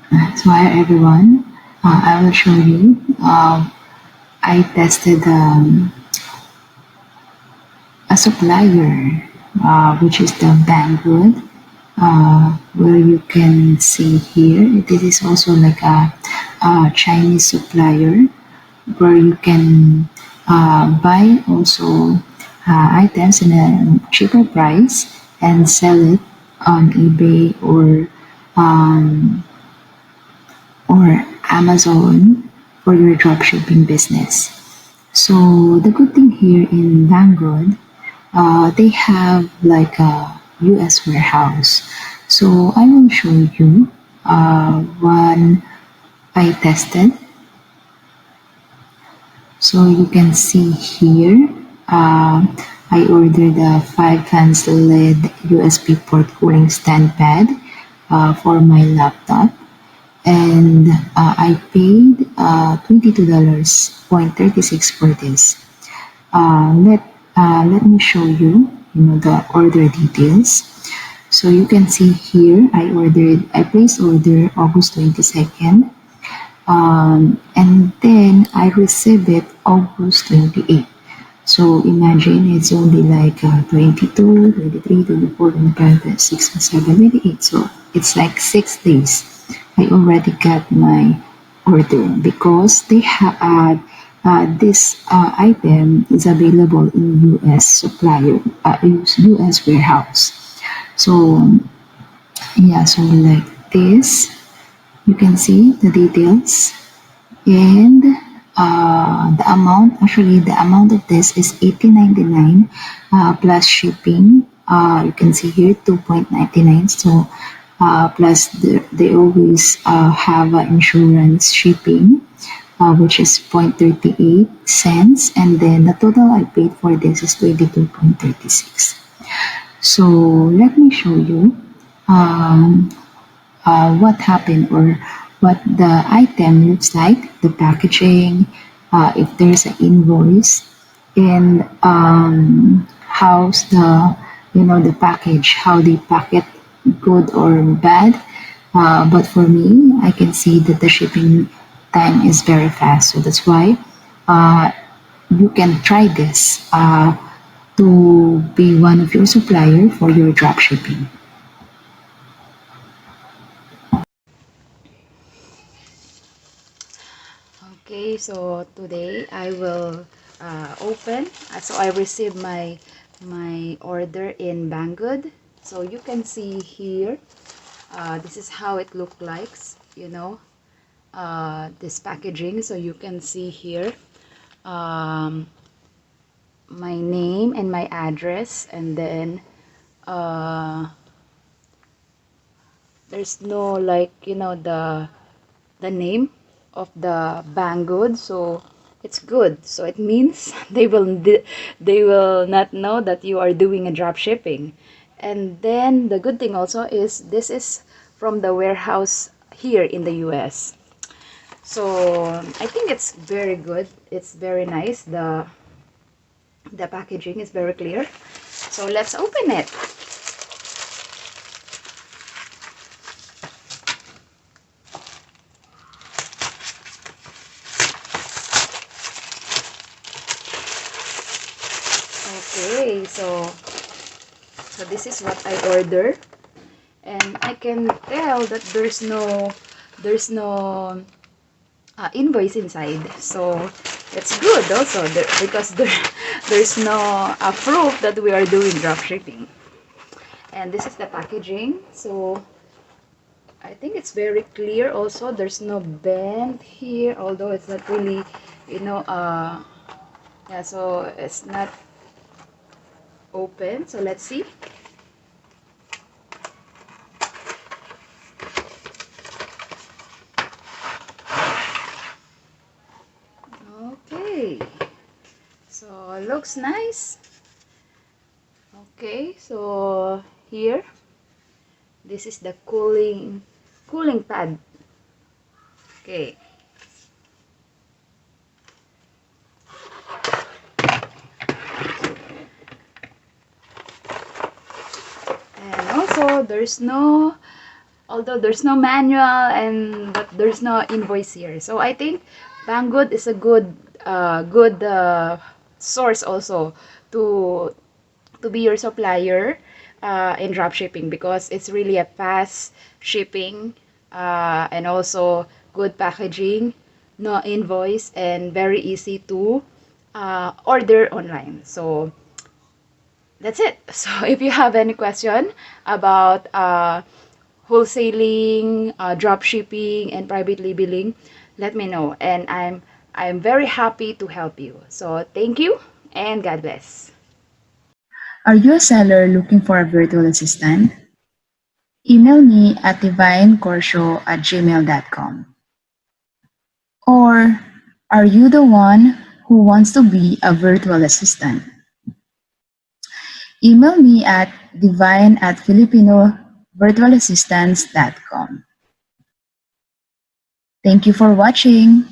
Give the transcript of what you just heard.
So hi everyone, I will show you. I tested a supplier, which is the Banggod, where you can see here. This is also like a Chinese supplier where you can buy also items in a cheaper price and sell it on eBay um, or Amazon for your dropshipping business. So the good thing here in Banggod, they have like a US warehouse. So I will show you one I tested. So you can see here, I ordered a 5 fans LED USB port cooling stand pad for my laptop, and I paid $22.36 for this. Let me show you, the order details. So you can see here, I placed order August 22nd, and then I received it August 28th. So imagine it's only like 22, 23, 24, 25, 26, 27, 28. So it's like 6 days. I already got my order because they had this item is available in US supplier, US warehouse. So yeah, so like this, you can see the details. And the amount of this is 18.99 plus shipping. You can see here 2.99. So plus they always have insurance shipping, which is 0.38 cents, and then the total I paid for this is 22.36. So let me show you um, what happened or what the item looks like, the packaging, if there's an invoice, and how's the package, how they pack it, good or bad. But for me, I can see that the shipping time is very fast, so that's why uh, you can try this to be one of your supplier for your drop shipping. Okay, so today I will open. So I received my order in Banggod. So you can see here, this is how it look like, this packaging. So you can see here, um, my name and my address, and then uh, there's no, like, the name of the Banggod, so it's good. So it means they will not know that you are doing a drop shipping. And then the good thing also is this is from the warehouse here in the US. So I think it's very good. It's very nice. The packaging is very clear. So let's open it. Okay, so this is what I ordered, and I can tell that there's no invoice inside, so it's good also because there's no proof that we are doing drop shipping. And this is the packaging, so I think it's very clear. Also, there's no bend here, although it's not really, yeah, so it's not open. So let's see. Okay, so looks nice. Okay, so here, this is the cooling pad. Okay, and also there's no although there's no manual and but there's no invoice here. So I think Banggod is a good source also to to be your supplier in dropshipping, because it's really a fast shipping, and also good packaging, no invoice, and very easy to order online. So that's it. So if you have any question about wholesaling, drop shipping, and private labeling, let me know. And I'm very happy to help you. So thank you and God bless. Are you a seller looking for a virtual assistant? Email me at divinecorcio@gmail.com. Or are you the one who wants to be a virtual assistant? Email me at divine@filipinovirtualassistants.com. Thank you for watching.